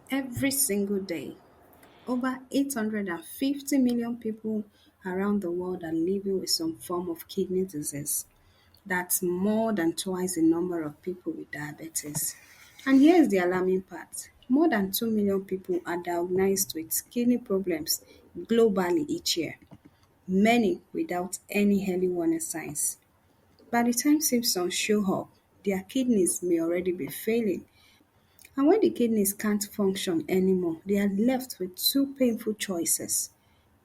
every single day. Over 850 million people around the world are living with some form of kidney disease. That's more than twice the number of people with diabetes. And here's the alarming part. More than 2 million people are diagnosed with kidney problems globally each year, many without any early warning signs. By the time symptoms show up, their kidneys may already be failing. And when the kidneys can't function anymore, they are left with two painful choices: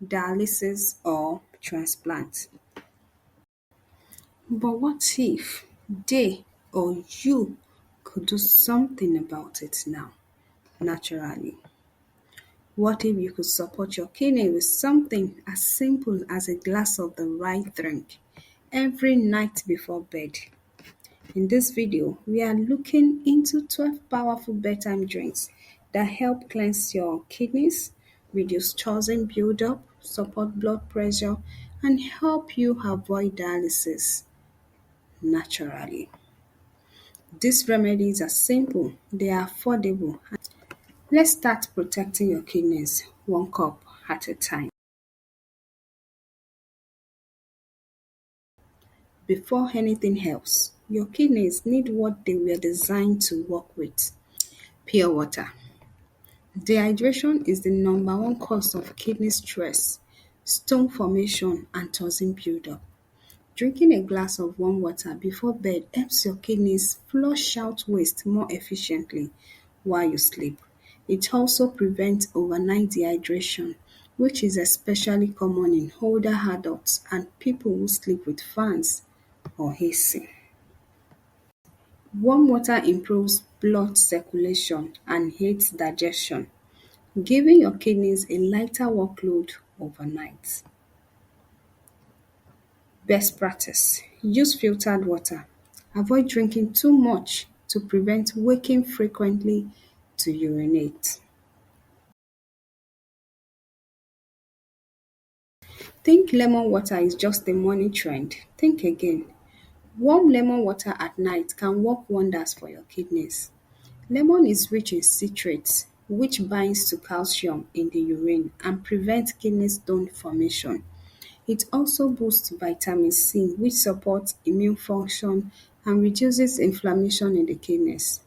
dialysis or transplant. But what if they or you could do something about it now, naturally? What if you could support your kidney with something as simple as a glass of the right drink every night before bed? In this video, we are looking into 12 powerful bedtime drinks that help cleanse your kidneys, reduce toxin buildup, support blood pressure, and help you avoid dialysis naturally. These remedies are simple, they are affordable. Let's start protecting your kidneys one cup at a time. Before anything else, your kidneys need what they were designed to work with: pure water. Dehydration is the number one cause of kidney stress, stone formation, and toxin buildup. Drinking a glass of warm water before bed helps your kidneys flush out waste more efficiently while you sleep. It also prevents overnight dehydration, which is especially common in older adults and people who sleep with fans or AC. Warm water improves blood circulation and aids digestion, giving your kidneys a lighter workload overnight. Best practice: use filtered water. Avoid drinking too much to prevent waking frequently to urinate. Think lemon water is just a morning trend? Think again. Warm lemon water at night can work wonders for your kidneys. Lemon is rich in citrates, which binds to calcium in the urine and prevents kidney stone formation. It also boosts vitamin C, which supports immune function and reduces inflammation in the kidneys.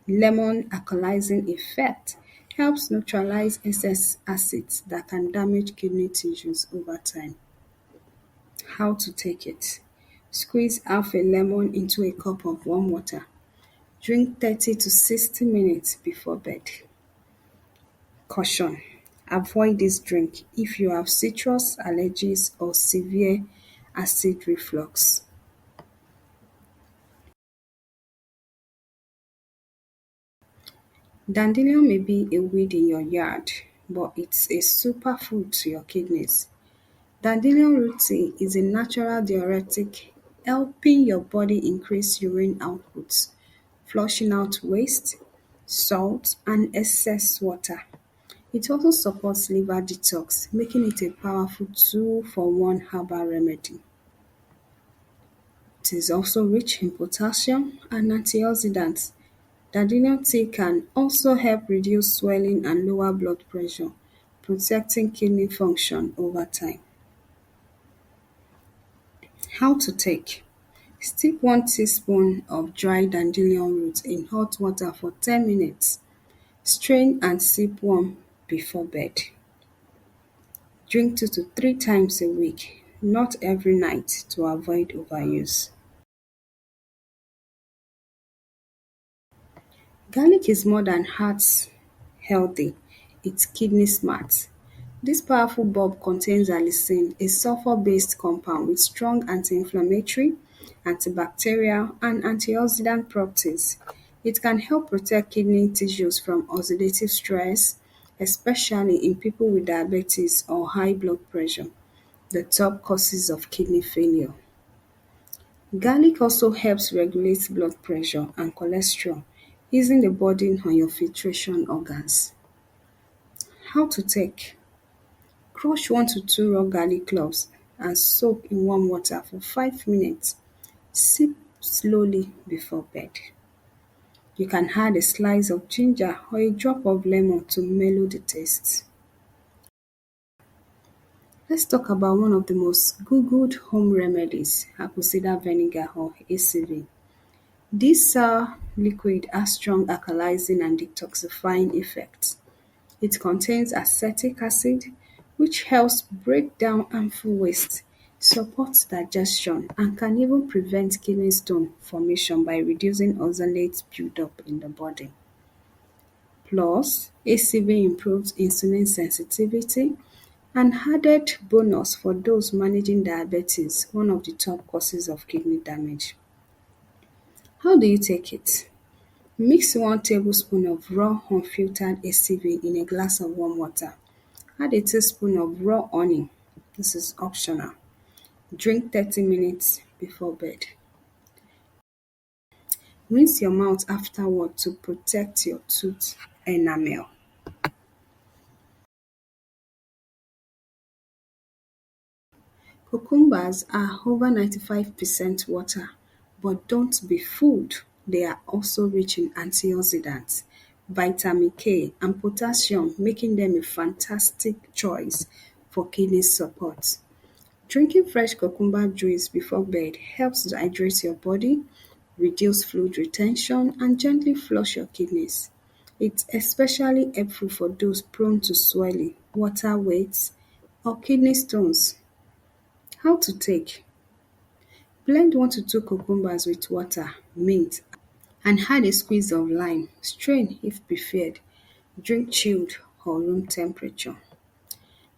Lemon alkalizing effect helps neutralize excess acids that can damage kidney tissues over time. How to take it: squeeze half a lemon into a cup of warm water. Drink 30 to 60 minutes before bed. Caution: avoid this drink if you have citrus allergies or severe acid reflux. Dandelion may be a weed in your yard, but it's a superfood to your kidneys. Dandelion root tea is a natural diuretic, helping your body increase urine output, flushing out waste, salt, and excess water. It also supports liver detox, making it a powerful two-for-one herbal remedy. It is also rich in potassium and antioxidants. Dandelion tea can also help reduce swelling and lower blood pressure, protecting kidney function over time. How to take: steep 1 teaspoon of dry dandelion root in hot water for 10 minutes. Strain and sip warm before bed. Drink 2 to 3 times a week, not every night, to avoid overuse. Garlic is more than heart healthy, it's kidney smart. This powerful bulb contains allicin, a sulfur-based compound with strong anti-inflammatory, antibacterial, and antioxidant properties. It can help protect kidney tissues from oxidative stress, especially in people with diabetes or high blood pressure, the top causes of kidney failure. Garlic also helps regulate blood pressure and cholesterol, easing the burden on your filtration organs. How to take: crush 1 to 2 raw garlic cloves and soak in warm water for 5 minutes. Sip slowly before bed. You can add a slice of ginger or a drop of lemon to mellow the taste. Let's talk about one of the most googled home remedies, apple cider vinegar or ACV. This sour liquid has strong alkalizing and detoxifying effects. It contains acetic acid, which helps break down harmful waste, supports digestion, and can even prevent kidney stone formation by reducing oxalate buildup in the body. Plus, ACV improves insulin sensitivity, an added bonus for those managing diabetes, one of the top causes of kidney damage. How do you take it? Mix 1 tablespoon of raw unfiltered ACV in a glass of warm water. Add a teaspoon of raw honey. This is optional. Drink 30 minutes before bed. Rinse your mouth afterward to protect your tooth enamel. Cucumbers are over 95% water, but don't be fooled. They are also rich in antioxidants, vitamin K, and potassium, making them a fantastic choice for kidney support. Drinking fresh cucumber juice before bed helps hydrate your body, reduce fluid retention, and gently flush your kidneys. It's especially helpful for those prone to swelling, water weights, or kidney stones. How to take? Blend 1 to 2 cucumbers with water, mint, and add a squeeze of lime. Strain if preferred. Drink chilled or room temperature.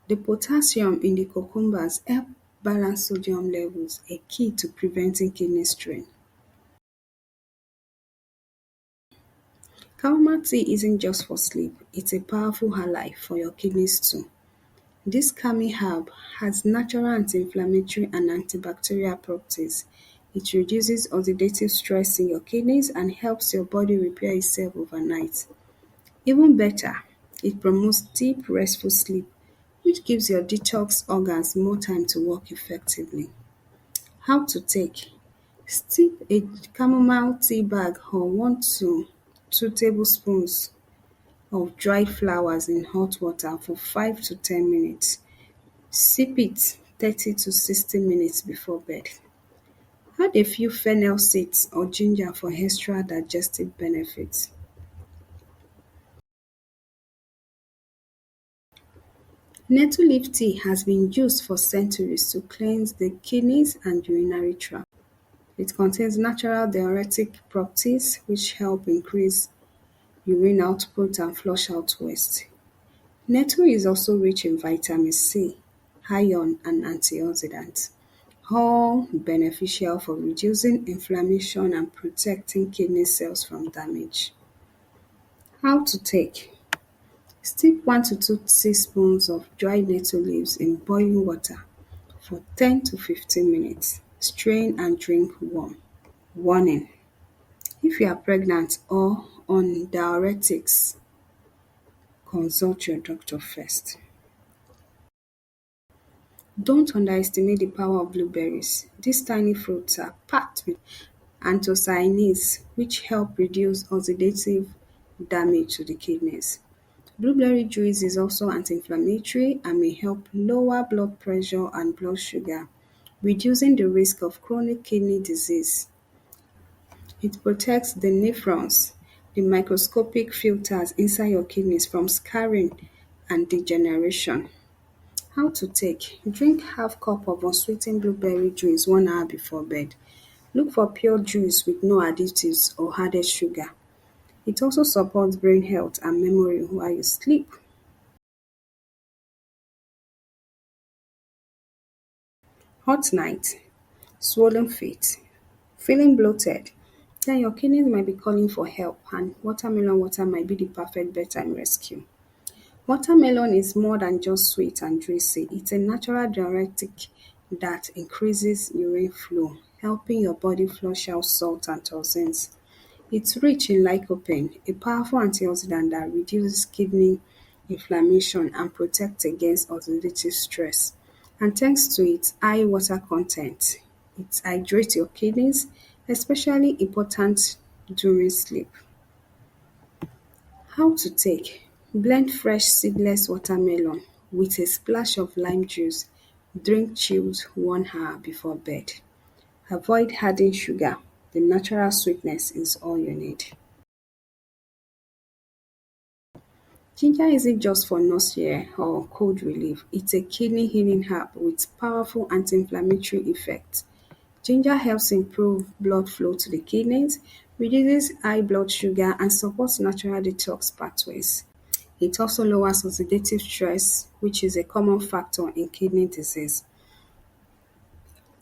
The potassium in the cucumbers help balance sodium levels, a key to preventing kidney strain. Chamomile tea isn't just for sleep, it's a powerful ally for your kidneys too. This calming herb has natural anti-inflammatory and antibacterial properties. It reduces oxidative stress in your kidneys and helps your body repair itself overnight. Even better, it promotes deep restful sleep, which gives your detox organs more time to work effectively. How to take? Steep a chamomile tea bag or 1 to 2 tablespoons of dried flowers in hot water for 5 to 10 minutes. Sip it 30 to 60 minutes before bed. Add a few fennel seeds or ginger for extra digestive benefits. Nettle Leaf Tea has been used for centuries to cleanse the kidneys and urinary tract. It contains natural diuretic properties which help increase urine output and flush out waste. Nettle is also rich in vitamin C, iron and antioxidants, all beneficial for reducing inflammation and protecting kidney cells from damage. How to take? Steep 1 to 2 teaspoons of dried nettle leaves in boiling water for 10 to 15 minutes. Strain and drink warm. Warning: if you are pregnant or on diuretics, consult your doctor first. Don't underestimate the power of blueberries. These tiny fruits are packed with anthocyanins, which help reduce oxidative damage to the kidneys. Blueberry juice is also anti-inflammatory and may help lower blood pressure and blood sugar, reducing the risk of chronic kidney disease. It protects the nephrons, the microscopic filters inside your kidneys, from scarring and degeneration. How to take? Drink half cup of unsweetened blueberry juice 1 hour before bed. Look for pure juice with no additives or added sugar. It also supports brain health and memory while you sleep. Hot night, swollen feet, feeling bloated, then your kidneys might be calling for help, and watermelon water might be the perfect bedtime rescue. Watermelon is more than just sweet and juicy. It's a natural diuretic that increases urine flow, helping your body flush out salt and toxins. It's rich in lycopene, a powerful antioxidant that reduces kidney inflammation and protects against oxidative stress. And thanks to its high water content, it hydrates your kidneys, especially important during sleep. How to take: blend fresh seedless watermelon with a splash of lime juice. Drink chilled 1 hour before bed. Avoid adding sugar. The natural sweetness is all you need. Ginger isn't just for nausea or cold relief, it's a kidney healing herb with powerful anti-inflammatory effects. Ginger helps improve blood flow to the kidneys, reduces high blood sugar, and supports natural detox pathways. It also lowers oxidative stress, which is a common factor in kidney disease.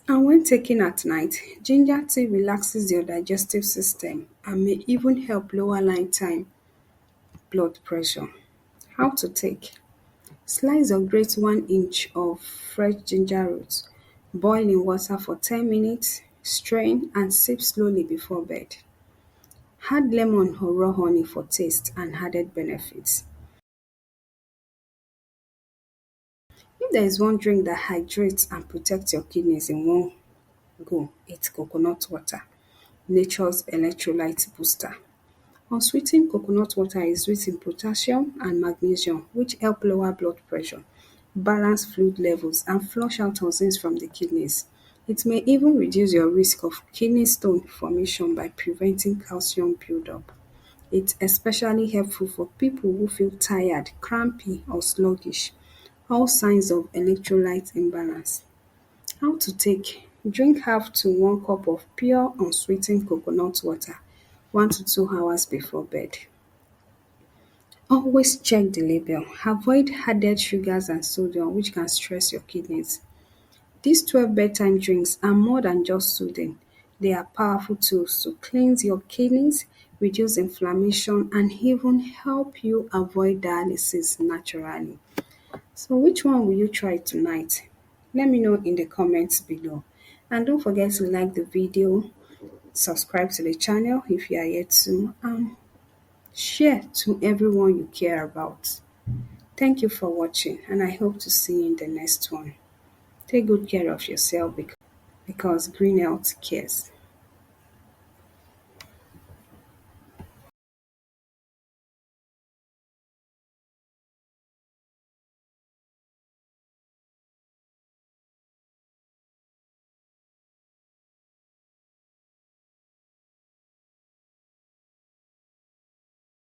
And when taken at night, ginger tea relaxes your digestive system and may even help lower nighttime blood pressure. How to take: slice or grate 1 inch of fresh ginger roots. Boil in water for 10 minutes, strain and sip slowly before bed. Add lemon or raw honey for taste and added benefits. If there is one drink that hydrates and protects your kidneys in one go, it's coconut water, nature's electrolyte booster. Unsweetened coconut water is rich in potassium and magnesium, which help lower blood pressure, balance fluid levels, and flush out toxins from the kidneys. It may even reduce your risk of kidney stone formation by preventing calcium buildup. It's especially helpful for people who feel tired, crampy, or sluggish, all signs of electrolyte imbalance. How to take: drink half to 1 cup of pure unsweetened coconut water 1 to 2 hours before bed. Always check the label. Avoid added sugars and sodium which can stress your kidneys. These 12 bedtime drinks are more than just soothing. They are powerful tools to cleanse your kidneys, reduce inflammation, and even help you avoid dialysis naturally. So which one will you try tonight? Let me know in the comments below. And don't forget to like the video, subscribe to the channel if you are yet to, and share to everyone you care about. Thank you for watching, and I hope to see you in the next one. Take good care of yourself because green health cares.